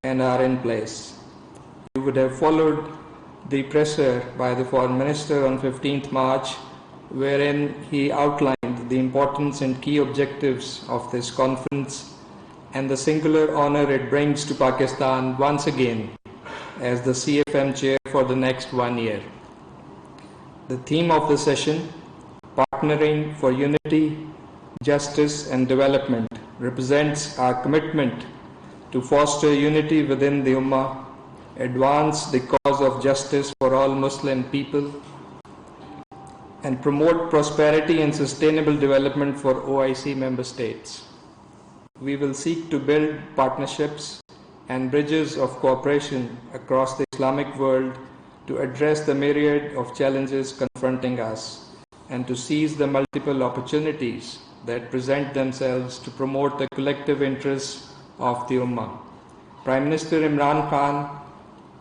and are in place. You would have followed the presser by the Foreign Minister on 15th March, wherein he outlined the importance and key objectives of this conference and the singular honor it brings to Pakistan once again as the CFM chair for the next 1 year. The theme of the session, Partnering for Unity, Justice and Development, represents our commitment to foster unity within the Ummah, advance the cause of justice for all Muslim people, and promote prosperity and sustainable development for OIC member states. We will seek to build partnerships and bridges of cooperation across the Islamic world to address the myriad of challenges confronting us and to seize the multiple opportunities that present themselves to promote the collective interests of the Ummah. Prime Minister Imran Khan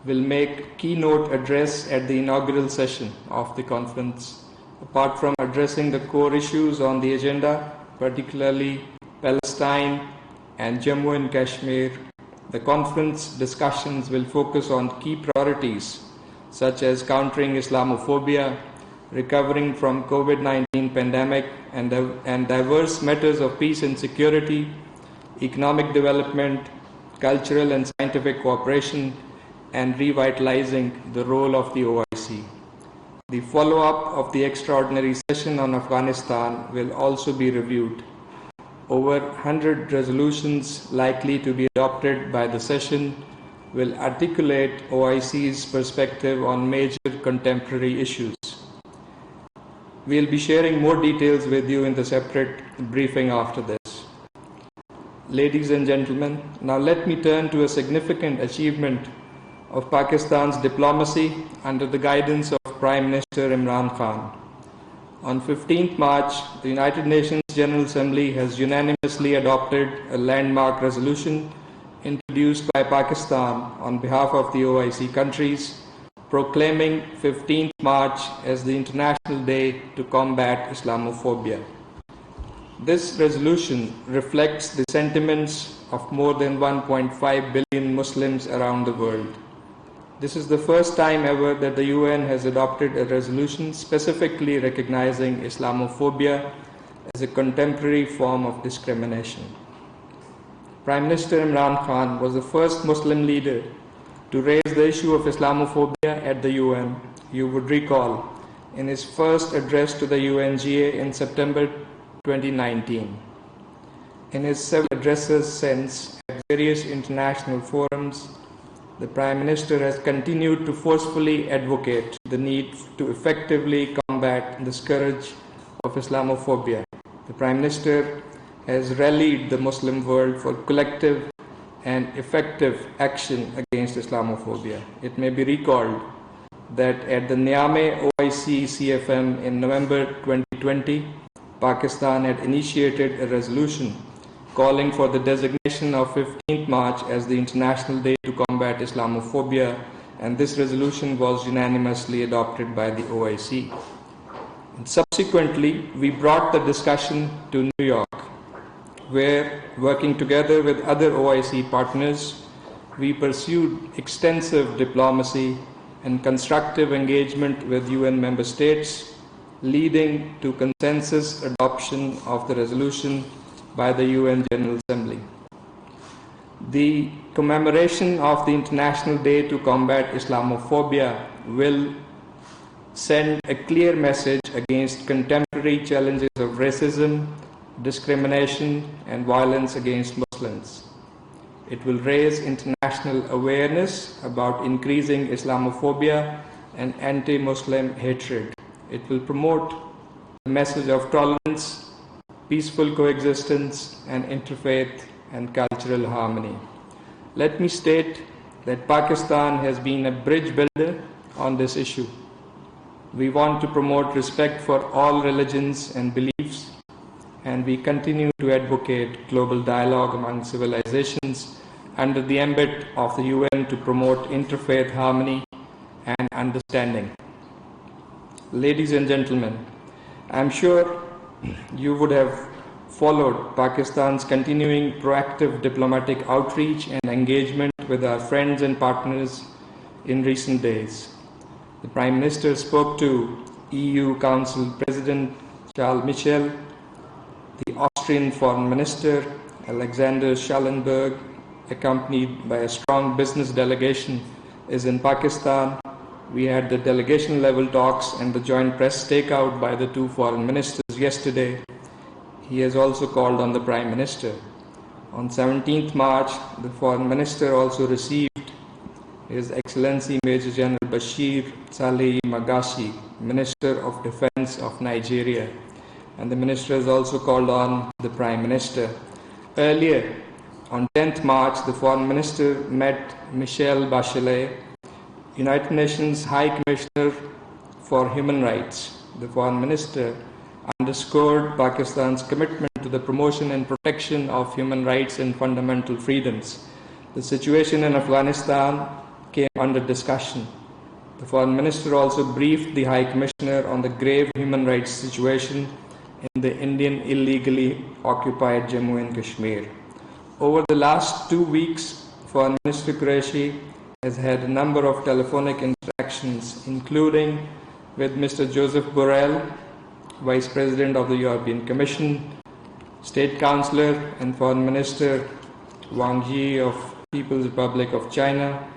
will make keynote address at the inaugural session of the conference. Apart from addressing the core issues on the agenda, particularly Palestine and Jammu and Kashmir, the conference discussions will focus on key priorities such as countering Islamophobia, recovering from COVID-19 pandemic, and diverse matters of peace and security, economic development, cultural and scientific cooperation, and revitalizing the role of the OIC. The follow-up of the extraordinary session on Afghanistan will also be reviewed. Over 100 resolutions likely to be adopted by the session will articulate OIC's perspective on major contemporary issues. We'll be sharing more details with you in the separate briefing after this. Ladies and gentlemen, now let me turn to a significant achievement of Pakistan's diplomacy under the guidance of Prime Minister Imran Khan. On 15th March, the United Nations General Assembly has unanimously adopted a landmark resolution introduced by Pakistan on behalf of the OIC countries, proclaiming 15th March as the International Day to Combat Islamophobia. This resolution reflects the sentiments of more than 1.5 billion Muslims around the world. This is the first time ever that the UN has adopted a resolution specifically recognizing Islamophobia as a contemporary form of discrimination. Prime Minister Imran Khan was the first Muslim leader to raise the issue of Islamophobia at the UN. You would recall in his first address to the UNGA in September 2019. In his several addresses since at various international forums, the Prime Minister has continued to forcefully advocate the need to effectively combat the scourge of Islamophobia. The Prime Minister has rallied the Muslim world for collective and effective action against Islamophobia. It may be recalled that at the Niamey OIC CFM in November 2020, Pakistan had initiated a resolution calling for the designation of 15th March as the International Day to Combat Islamophobia, and this resolution was unanimously adopted by the OIC. And subsequently, we brought the discussion to New York, where, working together with other OIC partners, we pursued extensive diplomacy and constructive engagement with UN member states, leading to consensus adoption of the resolution by the UN General Assembly. The commemoration of the International Day to Combat Islamophobia will send a clear message against contemporary challenges of racism, discrimination, and violence against Muslims. It will raise international awareness about increasing Islamophobia and anti-Muslim hatred. It will promote the message of tolerance, peaceful coexistence, and interfaith and cultural harmony. Let me state that Pakistan has been a bridge builder on this issue. We want to promote respect for all religions and beliefs, and we continue to advocate global dialogue among civilizations under the ambit of the UN to promote interfaith harmony and understanding. Ladies and gentlemen, I am sure you would have followed Pakistan's continuing proactive diplomatic outreach and engagement with our friends and partners in recent days. The Prime Minister spoke to EU Council President Charles Michel. The Austrian Foreign Minister Alexander Schallenberg, accompanied by a strong business delegation, is in Pakistan. We had the delegation level talks and the joint press stakeout by the two foreign ministers yesterday. He has also called on the Prime Minister. On 17th March, the Foreign Minister also received His Excellency Major General Bashir Saleh Magashi, Minister of Defense of Nigeria, and the Minister has also called on the Prime Minister. Earlier, on 10th March, the Foreign Minister met Michelle Bachelet, United Nations High Commissioner for Human Rights. The Foreign Minister underscored Pakistan's commitment to the promotion and protection of human rights and fundamental freedoms. The situation in Afghanistan came under discussion. The Foreign Minister also briefed the High Commissioner on the grave human rights situation in the Indian illegally occupied Jammu and Kashmir. Over the last 2 weeks, Foreign Minister Qureshi has had a number of telephonic interactions, including with Mr. Joseph Borrell, Vice President of the European Commission, State Councillor and Foreign Minister Wang Yi of People's Republic of China,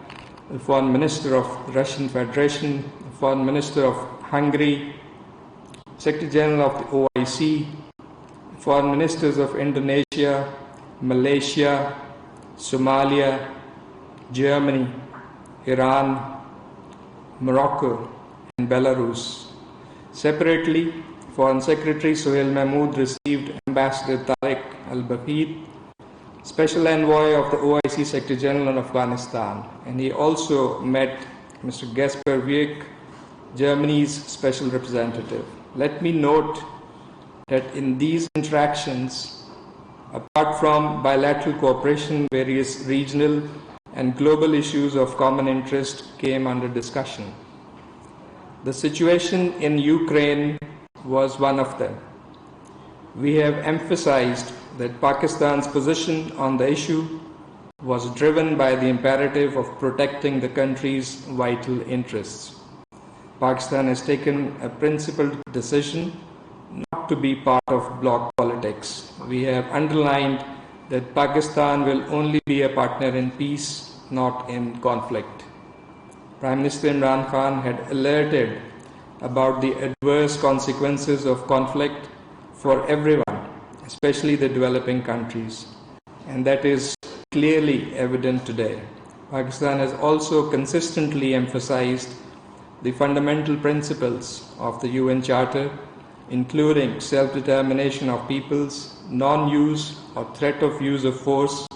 the Foreign Minister of the Russian Federation, the Foreign Minister of Hungary, Secretary General of the OIC, Foreign Ministers of Indonesia, Malaysia, Somalia, Germany, Iran, Morocco, and Belarus. Separately, Foreign Secretary Sohail Mahmood received Ambassador Tariq Al-Bafid, Special Envoy of the OIC Secretary General of Afghanistan, and he also met Mr. Gasper Wieck, Germany's Special Representative. Let me note that in these interactions, apart from bilateral cooperation, various regional and global issues of common interest came under discussion. The situation in Ukraine was one of them. We have emphasized that Pakistan's position on the issue was driven by the imperative of protecting the country's vital interests. Pakistan has taken a principled decision not to be part of bloc politics. We have underlined that Pakistan will only be a partner in peace, not in conflict. Prime Minister Imran Khan had alerted about the adverse consequences of conflict for everyone, especially the developing countries, and that is clearly evident today. Pakistan has also consistently emphasized the fundamental principles of the UN Charter, including self-determination of peoples, non-use or threat of use of force,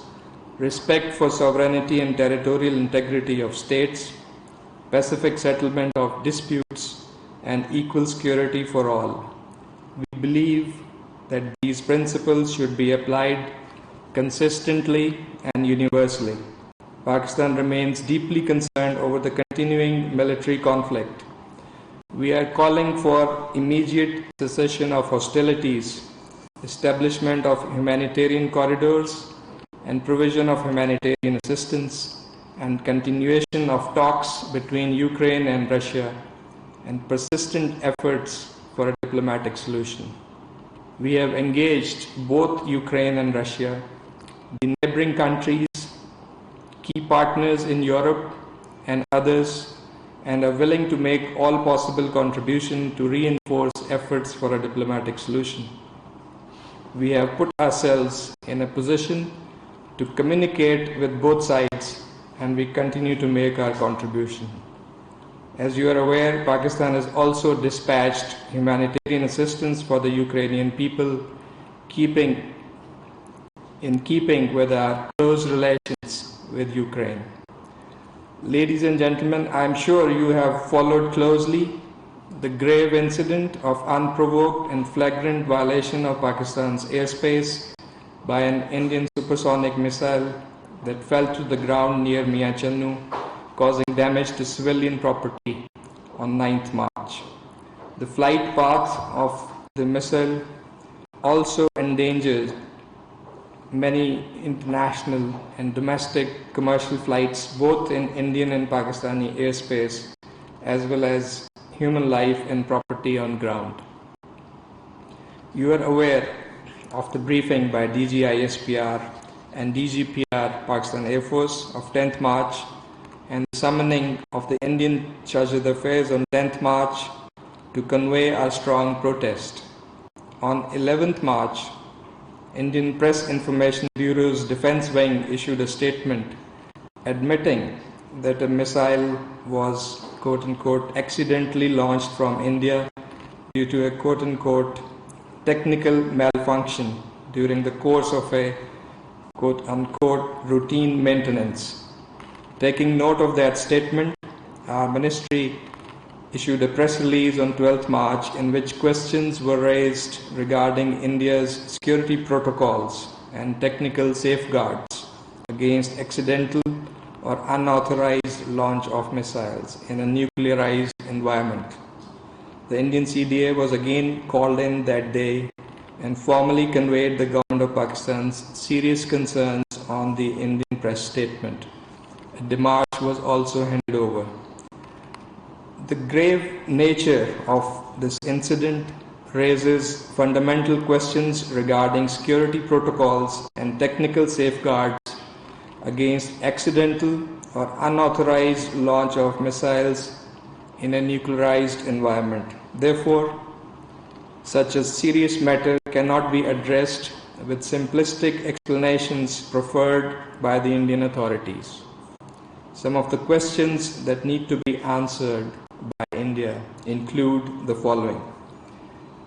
respect for sovereignty and territorial integrity of states, pacific settlement of disputes, and equal security for all. We believe that these principles should be applied consistently and universally. Pakistan remains deeply concerned over the continuing military conflict. We are calling for immediate cessation of hostilities, establishment of humanitarian corridors, and provision of humanitarian assistance, and continuation of talks between Ukraine and Russia, and persistent efforts for a diplomatic solution. We have engaged both Ukraine and Russia, the neighboring countries, key partners in Europe and others, and are willing to make all possible contribution to reinforce efforts for a diplomatic solution. We have put ourselves in a position to communicate with both sides, and we continue to make our contribution. As you are aware, Pakistan has also dispatched humanitarian assistance for the Ukrainian people, in keeping with our close relations with Ukraine. Ladies and gentlemen, I am sure you have followed closely the grave incident of unprovoked and flagrant violation of Pakistan's airspace by an Indian supersonic missile that fell to the ground near Mian Channu, causing damage to civilian property on 9th March. The flight path of the missile also endangered many international and domestic commercial flights, both in Indian and Pakistani airspace, as well as human life and property on ground. You are aware of the briefing by DG ISPR and DGPR Pakistan Air Force of 10th March and the summoning of the Indian Chargé d'Affaires on 10th March to convey our strong protest. On 11th March, Indian Press Information Bureau's Defense Wing issued a statement admitting that a missile was, quote-unquote, accidentally launched from India due to a, quote-unquote, technical malfunction during the course of a, quote-unquote, routine maintenance. Taking note of that statement, our ministry issued a press release on 12th March in which questions were raised regarding India's security protocols and technical safeguards against accidental or unauthorized launch of missiles in a nuclearized environment. The Indian CDA was again called in that day and formally conveyed the government of Pakistan's serious concerns on the Indian press statement. A démarche was also handed over. The grave nature of this incident raises fundamental questions regarding security protocols and technical safeguards against accidental or unauthorized launch of missiles in a nuclearized environment. Therefore, such a serious matter cannot be addressed with simplistic explanations proffered by the Indian authorities. Some of the questions that need to be answered by India include the following.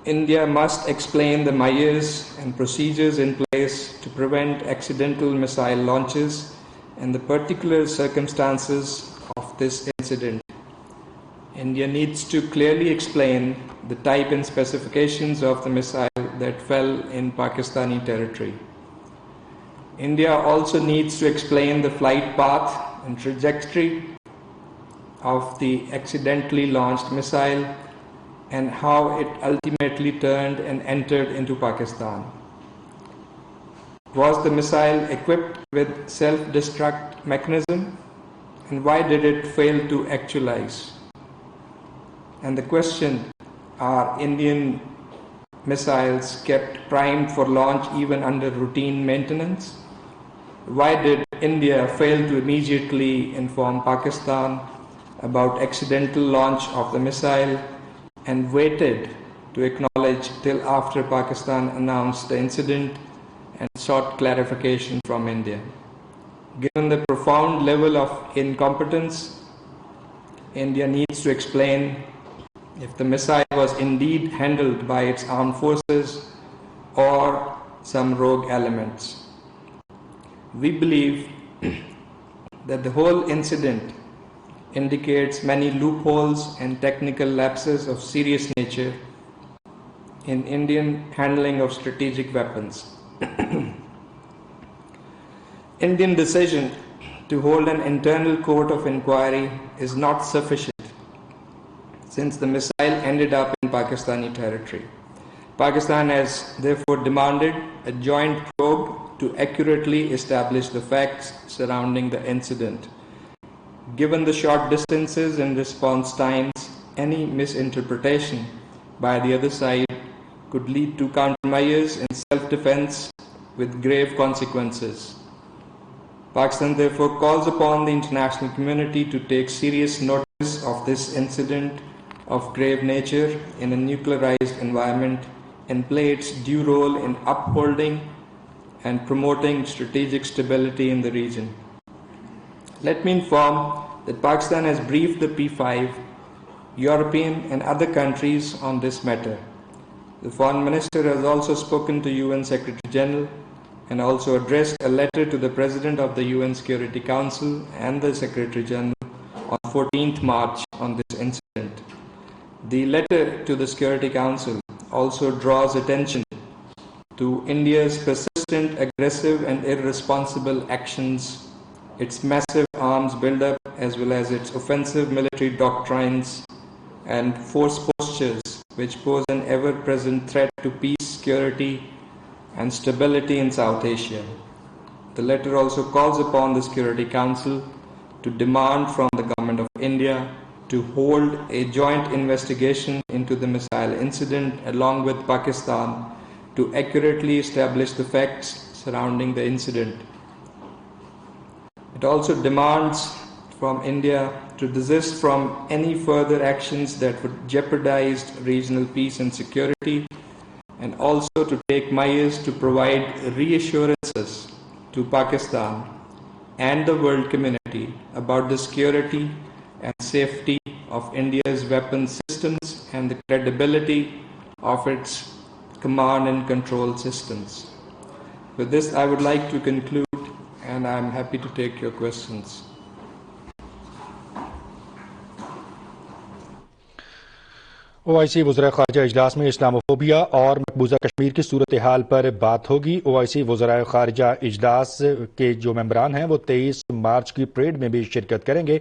India must explain the measures and procedures in place to prevent accidental missile launches and the particular circumstances of this incident. India needs to clearly explain the type and specifications of the missile that fell in Pakistani territory. India also needs to explain the flight path and trajectory of the accidentally launched missile and how it ultimately turned and entered into Pakistan. Was the missile equipped with self-destruct mechanism, and why did it fail to actualize? And the question, are Indian missiles kept primed for launch even under routine maintenance? Why did India fail to immediately inform Pakistan about accidental launch of the missile and waited to acknowledge till after Pakistan announced the incident and sought clarification from India? Given the profound level of incompetence, India needs to explain if the missile was indeed handled by its armed forces or some rogue elements. We believe that the whole incident indicates many loopholes and technical lapses of serious nature in Indian handling of strategic weapons. Indian decision to hold an internal court of inquiry is not sufficient since the missile ended up in Pakistani territory. Pakistan has therefore demanded a joint probe to accurately establish the facts surrounding the incident. Given the short distances and response times, any misinterpretation by the other side could lead to countermeasures in self-defense with grave consequences. Pakistan therefore calls upon the international community to take serious notice of this incident of grave nature in a nuclearized environment and play its due role in upholding and promoting strategic stability in the region. Let me inform that Pakistan has briefed the P5, European and other countries on this matter. The Foreign Minister has also spoken to UN Secretary General and also addressed a letter to the President of the UN Security Council and the Secretary General on 14th March on this incident. The letter to the Security Council also draws attention to India's persistent, aggressive and irresponsible actions, its massive arms buildup, as well as its offensive military doctrines and force postures which pose an ever-present threat to peace, security and stability in South Asia. The letter also calls upon the Security Council to demand from the Government of India to hold a joint investigation into the missile incident along with Pakistan to accurately establish the facts surrounding the incident. It also demands from India to desist from any further actions that would jeopardize regional peace and security, and also to take measures to provide reassurances to Pakistan and the world community about the security and safety of India's weapon systems and the credibility of its command and control systems. With this, I would like to conclude, and I am happy to take your questions. OIC وزرائے خارجہ اجلاس میں Islamophobia اور مقبوضہ کشمیر کی صورتحال پر بات ہوگی۔ OIC وزرائے خارجہ اجلاس کے جو ممبران ہیں وہ 23 مارچ کی پریڈ میں بھی شرکت کریں گے۔